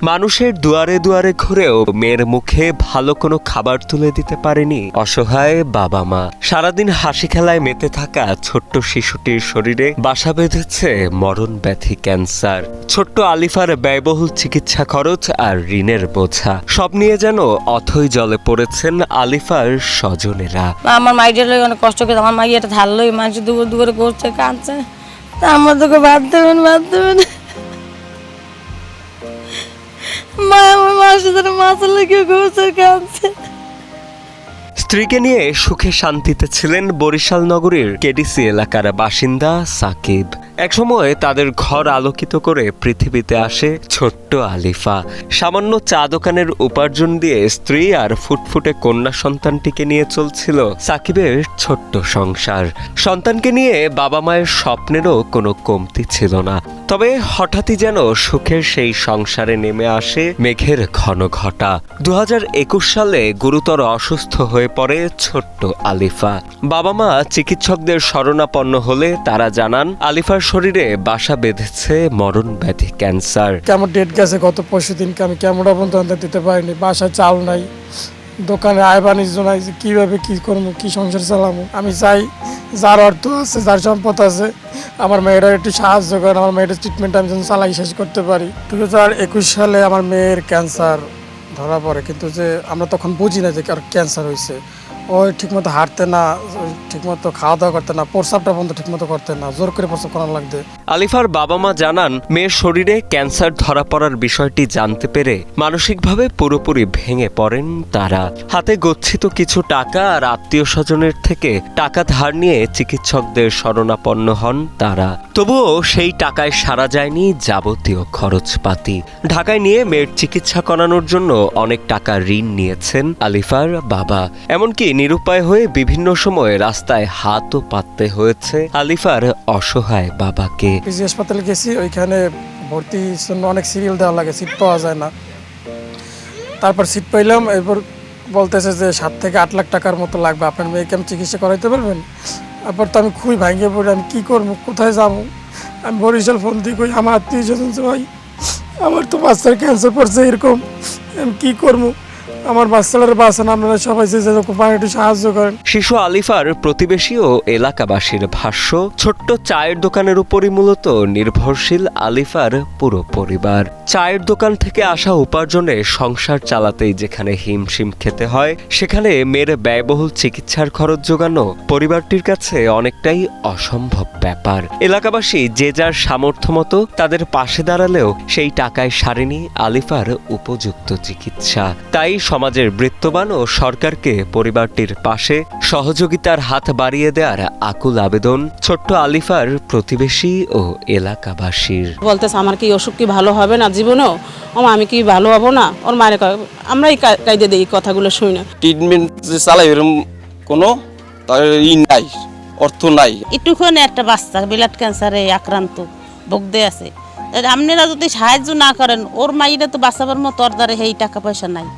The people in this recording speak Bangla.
মানুষের দুয়ারে দুয়ারে ঘুরেও মেয়ের মুখে ভালো কোনো খাবার তুলে দিতে পারেনি অসহায় বাবা মা। সারাদিন হাসি খেলায় মেতে থাকা ছোট্ট শিশুটির শরীরে বাসা বেঁধেছে মরণ ব্যাধি ক্যান্সার। ছোট্ট আলিফার ব্যয়বহুল চিকিৎসা খরচ আর ঋণের বোঝা সব নিয়ে যেন অথই জলে পড়েছেন আলিফার স্বজনেরা। আমার মাইয়ের লাগে অনেক কষ্ট করে, আমার মাইয়াটা ধারলো, মানুষ দুপুর দুপুরে করছে, কাঁদছে, তা আমার তোকে বাদ দেবেন মা, আমার মার সাথে মাছের লেগে ঘুরছে, কাঁদছে। স্ত্রীকে নিয়ে সুখে শান্তিতে ছিলেন বরিশাল নগরীর কেডিসি এলাকার বাসিন্দা সাকিব। একসময় তাদের ঘর আলোকিত করে পৃথিবীতে আসে ছোট্ট আলিফা। সামান্য চা দোকানের উপার্জন দিয়ে স্ত্রী আর ফুটফুটে কন্যা সন্তানটিকে নিয়ে চলছিল সাকিবের ছোট্ট সংসার। সন্তানকে নিয়ে বাবা মায়ের স্বপ্নেরও কোনো কমতি ছিল না। তবে হঠাৎই যেন সুখের সেই সংসারে নেমে আসে মেঘের ঘন ঘটা। 2021 সালে গুরুতর অসুস্থ হয়ে পড়ে ছোট্ট আলিফা। বাবা মা চিকিৎসকদের শরণাপন্ন হলে তারা জানান আলিফার শরীরে বাসা বেঁধেছে মরণ ব্যাধি ক্যান্সার। কেমন ডেট গেছে গত 25 দিনকে, আমি কেমনটা পর্যন্ত দিতে পারিনি। বাসায় চাল নাই, দোকানে আয় বাণিজ্য নাই, কীভাবে কী করবো, কী সংসার চালাবো। আমি চাই যার অর্থ আছে, যার সম্পদ আছে, আমার মেয়েরা একটু সাহায্য করেন, আমার মেয়েটার ট্রিটমেন্ট আমি যেন চালাই শেষ করতে পারি। 2021 সালে আমার মেয়ের ক্যান্সার ধরা পড়ে, কিন্তু যে আমরা তখন বুঝি না যে আর ক্যান্সার হয়েছে। ওই ঠিকমতো হাঁটতে না, ঠিকমতো খাওয়া দাওয়া করতে না, প্রস্রাবটা বন্ধ ঠিকমতো করতে না, জোর করে প্রস্রাব করানো লাগবে। আলিফার বাবা মা জানান মেয়ের শরীরে ক্যান্সার ধরা পড়ার বিষয়টি জানতে পেরে মানসিকভাবে পুরোপুরি ভেঙে পড়েন তারা। হাতে গচ্ছিত কিছু টাকা আর আত্মীয় স্বজনের থেকে টাকা ধার নিয়ে চিকিৎসকদের শরণাপন্ন হন তারা। তবুও সেই টাকায় সারা যায়নি যাবতীয় খরচপাতি। ঢাকায় নিয়ে মেয়ের চিকিৎসা করানোর জন্য অনেক টাকা ঋণ নিয়েছেন আলিফার বাবা। এমনকি নিরুপায় হয়ে বিভিন্ন সময় রাস্তায় হাতও পাততে হয়েছে আলিফার অসহায় বাবাকে। পিজি হাসপাতালে গেছি, ওইখানে ভর্তির জন্য অনেক সিরিয়াল দেওয়া লাগে, সিট পাওয়া যায় না। তারপর সিট পাইলাম, এরপর বলতেছে যে 7 থেকে 8 লাখ টাকার মতো লাগবে, আপনার মেয়েকে আমি চিকিৎসা করাইতে পারবেন? তারপর তো আমি খুবই ভাঙিয়ে পড়ি, আমি কী করবো, কোথায় যাবো? আমি বরিশাল ফোন দিয়ে কই আমার আত্মীয় স্বজন, ভাই আমার তো বাচ্চার ক্যান্সার পড়ছে, এরকম আমি কী করবো? আমার বাচ্চাদের বাঁচান, আপনারা সবাই যে একটু সাহায্য করেন। শিশু আলিফার প্রতিবেশী ও এলাকাবাসীর ভাষ্য, ছোট্ট চায়ের দোকানের উপরই মূলত নির্ভরশীল আলিফার পুরো পরিবার। চায়ের দোকান থেকে আসা উপার্জনে সংসার চালাতেই যেখানে হিমশিম খেতে হয়, সেখানে মেয়ের ব্যয়বহুল চিকিৎসার খরচ জোগানো পরিবারটির কাছে অনেকটাই অসম্ভব ব্যাপার। এলাকাবাসী যে যার সামর্থ্য মতো তাদের পাশে দাঁড়ালেও সেই টাকায় সারেনি আলিফার উপযুক্ত চিকিৎসা। তাই সমাজের বৃত্তবান ও সরকারকে পরিবারটির পাশে সহযোগিতার হাত বাড়িয়ে দেওয়ার আকুল আবেদন ছোট্ট আলিফার প্রতিবেশী ও এলাকাবাসীর। বলতেছে আমার কি অসুখ কি ভালো হবে না জীবনেও, আমি কি ভালো হবো না? ওর মায়ের আমরা এই কায়দে দিই, এই কথাগুলো শুনি না। ট্রিটমেন্ট যে চালাই এরকম কোনো নাই, অর্থ নাই। একটুখানি একটা বাচ্চা ব্লাড ক্যান্সারে আক্রান্ত ভুগতে আছে, আপনারা যদি সাহায্য না করেন, ওর মাইরা তো বাঁচাবার মতো ওর দ্বারা এই টাকা পয়সা নাই।